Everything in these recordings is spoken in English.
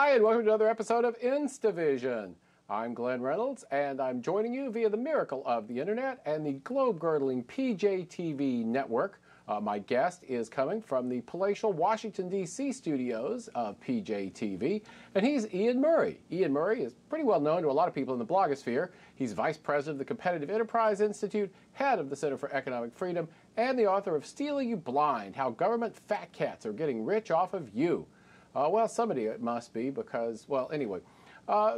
Hi, and welcome to another episode of InstaVision. I'm Glenn Reynolds, and I'm joining you via the miracle of the Internet and the globe-girdling PJTV network. My guest is coming from the palatial Washington, D.C. studios of PJTV, and he's Iain Murray. Iain Murray is pretty well known to a lot of people in the blogosphere. He's Vice President of the Competitive Enterprise Institute, head of the Center for Economic Freedom, and the author of Stealing You Blind, How Government Fat Cats Are Getting Rich Off of You. Well, somebody it must be because, well, anyway.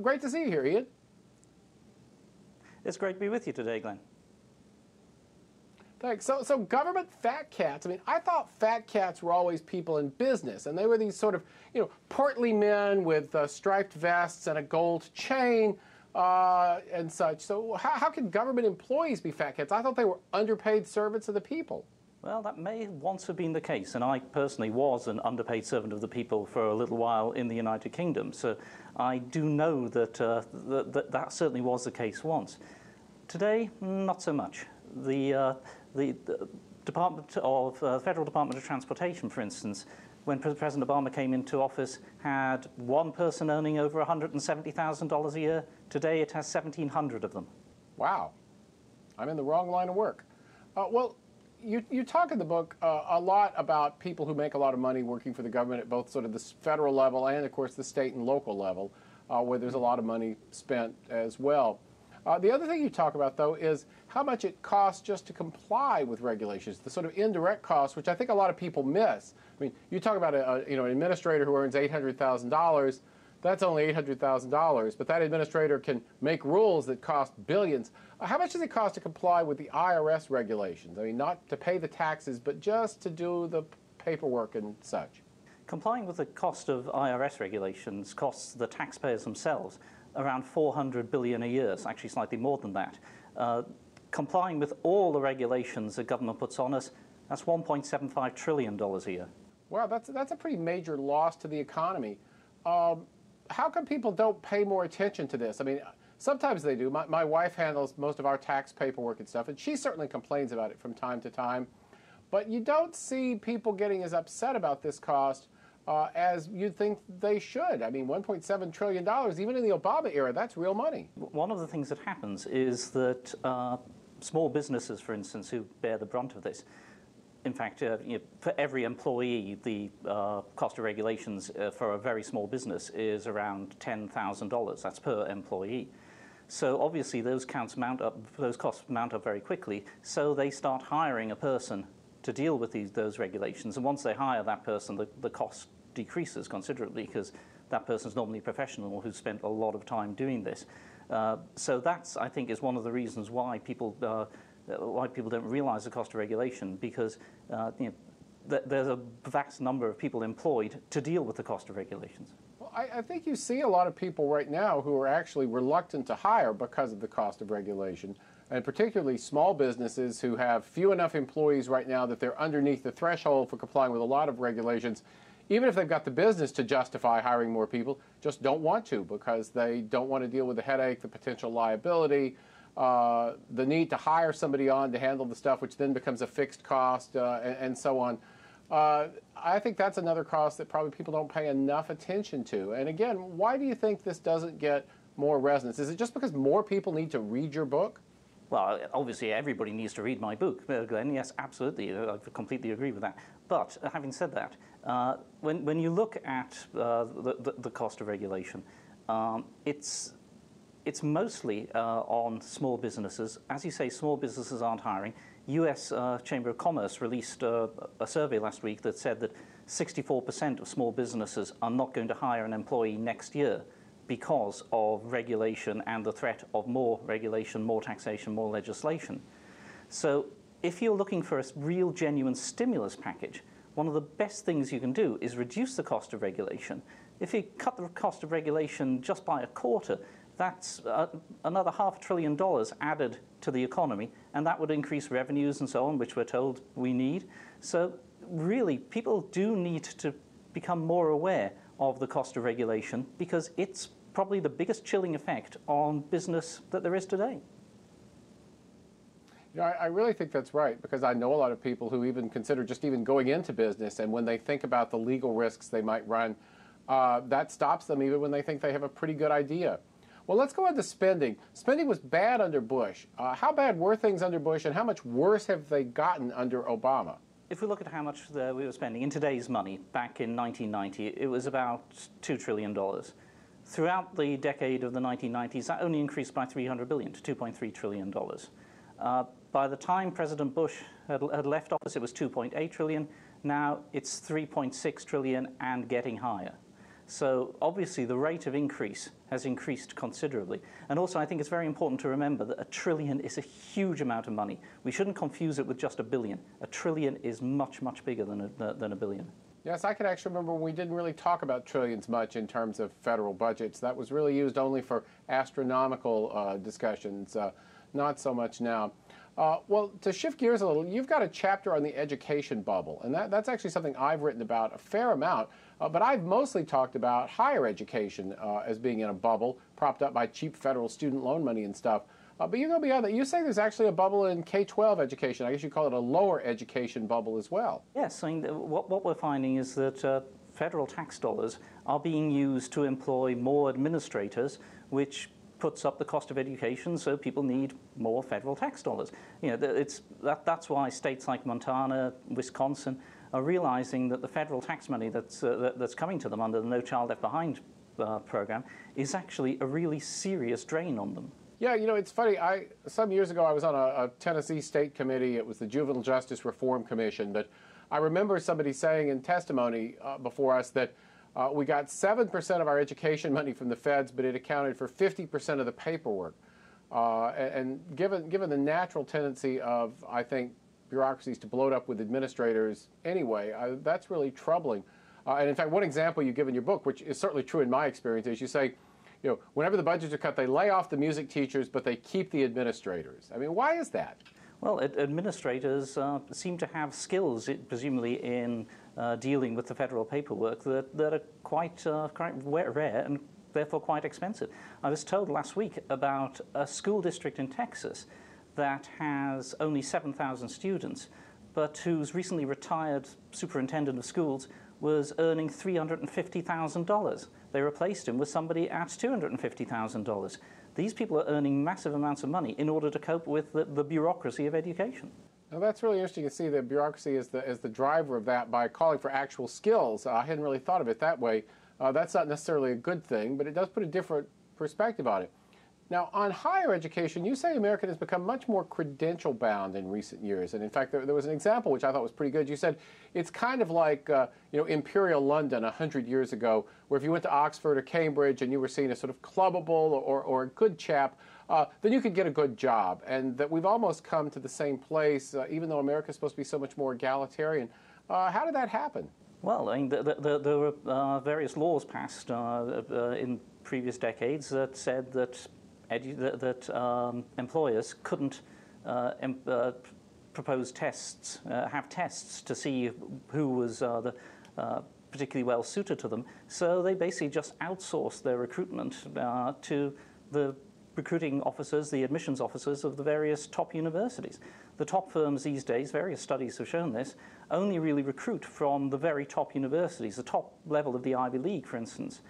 Great to see you here, Iain. It's great to be with you today, Glenn. Thanks. So government fat cats, I mean, I thought fat cats were always people in business, and they were these sort of, portly men with striped vests and a gold chain and such. So how can government employees be fat cats? I thought they were underpaid servants of the people. Well, that may once have been the case, and I personally was an underpaid servant of the people for a little while in the United Kingdom, so I do know that that certainly was the case once. Today, not so much. The Department of Federal Department of Transportation, for instance, when President Obama came into office, had one person earning over $170,000 a year. Today, it has 1,700 of them. Wow. I'm in the wrong line of work. Well, you talk in the book a lot about people who make a lot of money working for the government at both sort of the federal level and, of course, the state and local level, where there's a lot of money spent as well. The other thing you talk about, though, is how much it costs just to comply with regulations, the sort of indirect costs, which I think a lot of people miss. I mean, you talk about an administrator who earns $800,000. That's only $800,000, but that administrator can make rules that cost billions. How much does it cost to comply with the IRS regulations? I mean, not to pay the taxes, but just to do the paperwork and such. Complying with the cost of IRS regulations costs the taxpayers themselves around $400 billion a year, it's actually slightly more than that. Complying with all the regulations the government puts on us, that's $1.75 trillion a year. Wow, that's a pretty major loss to the economy. How come people don't pay more attention to this? I mean, sometimes they do. My wife handles most of our tax paperwork and stuff, and she certainly complains about it from time to time. But you don't see people getting as upset about this cost as you'd think they should. I mean, $1.7 trillion, even in the Obama era, that's real money. One of the things that happens is that small businesses, for instance, who bear the brunt of this, in fact, for every employee, the cost of regulations for a very small business is around $10,000. That's per employee. So obviously those costs mount up very quickly. So they start hiring a person to deal with those regulations. And once they hire that person, the cost decreases considerably because that person's normally a professional who's spent a lot of time doing this. So that's, I think, is one of the reasons why people don't realize the cost of regulation, because there's a vast number of people employed to deal with the cost of regulations. Well, I think you see a lot of people right now who are actually reluctant to hire because of the cost of regulation, and particularly small businesses who have few enough employees right now that they're underneath the threshold for complying with a lot of regulations. Even if they've got the business to justify hiring more people, just don't want to because they don't want to deal with the headache, the potential liability, the need to hire somebody on to handle the stuff, which then becomes a fixed cost, and so on. I think that's another cost that probably people don't pay enough attention to. And again, why do you think this doesn't get more resonance? Is it just because more people need to read your book? Well, obviously everybody needs to read my book, Glenn. Yes, absolutely. I completely agree with that. But having said that, when you look at the cost of regulation, it's mostly on small businesses. As you say, small businesses aren't hiring. U.S. Chamber of Commerce released a survey last week that said that 64% of small businesses are not going to hire an employee next year because of regulation and the threat of more regulation, more taxation, more legislation. So if you're looking for a real genuine stimulus package, one of the best things you can do is reduce the cost of regulation. If you cut the cost of regulation just by a quarter, that's another $500 billion added to the economy, and that would increase revenues and so on, which we're told we need. So really, people do need to become more aware of the cost of regulation because it's probably the biggest chilling effect on business that there is today. You know, I really think that's right, because I know a lot of people who even consider just even going into business, and when they think about the legal risks they might run, That stops them even when they think they have a pretty good idea. Well, let's go on to spending. Spending was bad under Bush. How bad were things under Bush, and how much worse have they gotten under Obama? If we look at how much we were spending in today's money, back in 1990, it was about $2 trillion. Throughout the decade of the 1990s, that only increased by $300 billion to $2.3 trillion. By the time President Bush had left office, it was $2.8 trillion. Now it's $3.6 trillion and getting higher. So obviously the rate of increase has increased considerably. And also I think it's very important to remember that $1 trillion is a huge amount of money. We shouldn't confuse it with just $1 billion. $1 trillion is much, much bigger than $1 billion. Yes, I can actually remember when we didn't really talk about trillions much in terms of federal budgets. That was really used only for astronomical discussions, not so much now. Well, to shift gears a little, you've got a chapter on the education bubble, and that's actually something I've written about a fair amount, but I've mostly talked about higher education as being in a bubble, propped up by cheap federal student loan money and stuff. But you go beyond that. You say there's actually a bubble in K-12 education. I guess you call it a lower education bubble as well. Yes, I mean, what we're finding is that federal tax dollars are being used to employ more administrators, which puts up the cost of education, so people need more federal tax dollars. You know, that's why states like Montana, Wisconsin are realizing that the federal tax money that's coming to them under the No Child Left Behind program is actually a really serious drain on them. Yeah, you know, it's funny. Some years ago I was on a Tennessee state committee. It was the Juvenile Justice Reform Commission, but I remember somebody saying in testimony before us that we got 7% of our education money from the feds, but it accounted for 50% of the paperwork. And given the natural tendency of, I think, bureaucracies to bloat up with administrators anyway, that's really troubling. And in fact, one example you give in your book, which is certainly true in my experience, is you say, you know, whenever the budgets are cut, they lay off the music teachers, but they keep the administrators. I mean, why is that? Well, administrators seem to have skills, presumably in dealing with the federal paperwork that are quite rare and therefore quite expensive. I was told last week about a school district in Texas that has only 7,000 students, but whose recently retired superintendent of schools was earning $350,000. They replaced him with somebody at $250,000. These people are earning massive amounts of money in order to cope with the bureaucracy of education. Now that's really interesting to see the bureaucracy as the driver of that by calling for actual skills. I hadn't really thought of it that way. That's not necessarily a good thing, but it does put a different perspective on it. Now, on higher education, you say America has become much more credential-bound in recent years. And in fact, there was an example which I thought was pretty good. You said it's kind of like you know, Imperial London 100 years ago, where if you went to Oxford or Cambridge and you were seen as sort of clubbable or a good chap, then you could get a good job. And that we've almost come to the same place, even though America is supposed to be so much more egalitarian. How did that happen? Well, I mean, there were various laws passed in previous decades that said that employers couldn't propose tests, have tests to see who was particularly well suited to them. So they basically just outsourced their recruitment to the recruiting officers, the admissions officers of the various top universities. The top firms these days, various studies have shown this, only really recruit from the very top universities, the top level of the Ivy League, for instance.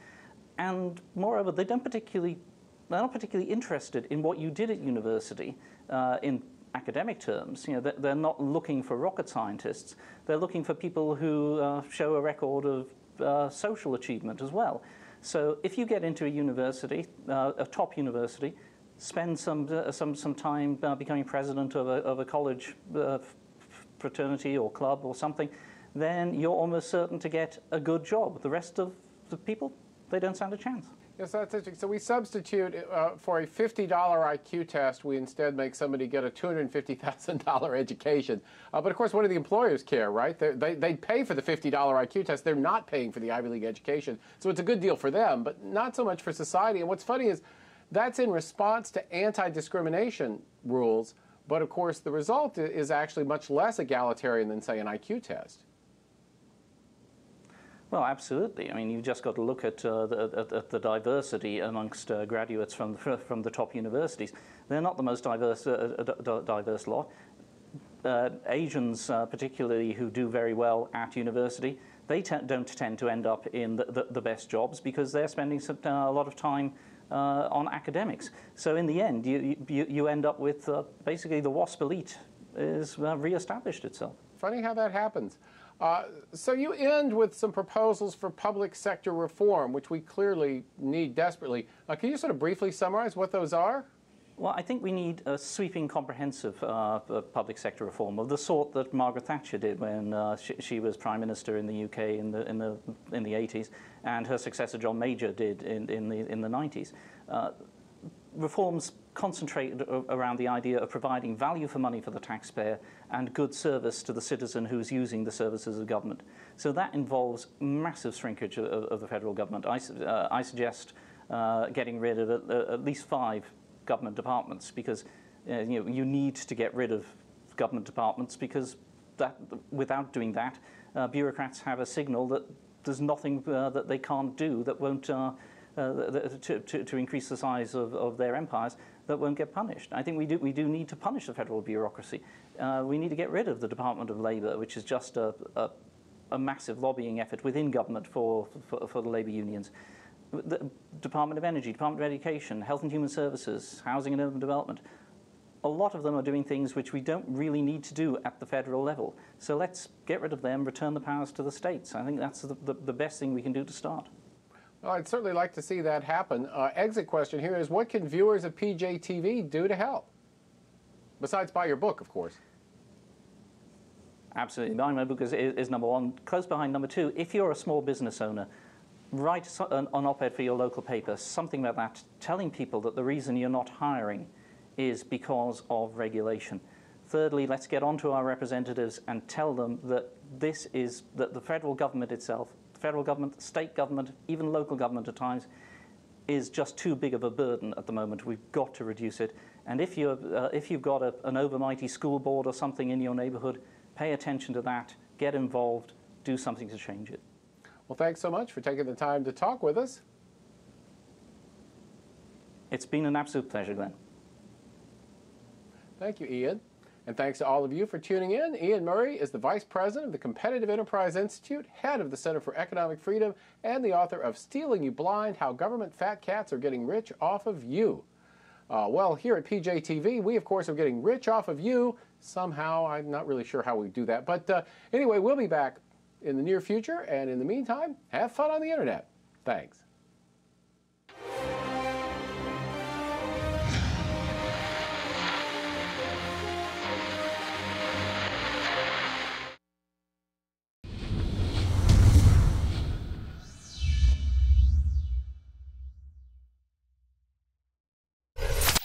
And moreover, they're not particularly interested in what you did at university in academic terms. You know, they're not looking for rocket scientists. They're looking for people who show a record of social achievement as well. So if you get into a university, a top university, spend some time becoming president of a college fraternity or club or something, then you're almost certain to get a good job. The rest of the people, they don't stand a chance. Yes, that's interesting. So we substitute for a $50 IQ test, we instead make somebody get a $250,000 education. But of course, what do the employers care, right? They pay for the $50 IQ test. They're not paying for the Ivy League education. So it's a good deal for them, but not so much for society. And what's funny is that's in response to anti-discrimination rules. But of course, the result is actually much less egalitarian than, say, an IQ test. Well, absolutely. I mean, you've just got to look at the diversity amongst graduates from the top universities. They're not the most diverse lot. Asians, particularly, who do very well at university, they don't tend to end up in the best jobs because they're spending a lot of time on academics. So in the end, you end up with basically the WASP elite is re-established itself. Funny how that happens. So you end with some proposals for public sector reform, which we clearly need desperately. Can you sort of briefly summarize what those are? Well, I think we need a sweeping, comprehensive public sector reform of the sort that Margaret Thatcher did when she was Prime Minister in the UK in the 80s, and her successor John Major did in the 90s. Reforms concentrate around the idea of providing value for money for the taxpayer and good service to the citizen who's using the services of government. So that involves massive shrinkage of the federal government. I suggest getting rid of at least 5 government departments, because you need to get rid of government departments, because without doing that, bureaucrats have a signal that there's nothing that they can't do that won't to increase the size of their empires that won't get punished. I think we do need to punish the federal bureaucracy. We need to get rid of the Department of Labour, which is just a massive lobbying effort within government for the labour unions. The Department of Energy, Department of Education, Health and Human Services, Housing and Urban Development, a lot of them are doing things which we don't really need to do at the federal level. So let's get rid of them, return the powers to the states. I think that's the best thing we can do to start. Well, I'd certainly like to see that happen. Exit question here is, what can viewers of PJTV do to help? Besides buy your book, of course. Absolutely. Buying my book is number one. Close behind number two, if you're a small business owner, write an op-ed for your local paper, something like that, telling people that the reason you're not hiring is because of regulation. Thirdly, let's get on to our representatives and tell them that that the federal government itself, the federal government, state government, even local government at times, is just too big of a burden at the moment. We've got to reduce it. And if you've got an overmighty school board or something in your neighborhood, pay attention to that, get involved, do something to change it. Well, thanks so much for taking the time to talk with us. It's been an absolute pleasure, Glenn. Thank you, Iain. And thanks to all of you for tuning in. Iain Murray is the Vice President of the Competitive Enterprise Institute, head of the Center for Economic Freedom, and the author of Stealing You Blind: How Government Fat Cats Are Getting Rich Off of You. Well, here at PJTV, we, of course, are getting rich off of you. Somehow, I'm not really sure how we do that. But anyway, we'll be back in the near future. And in the meantime, have fun on the internet. Thanks.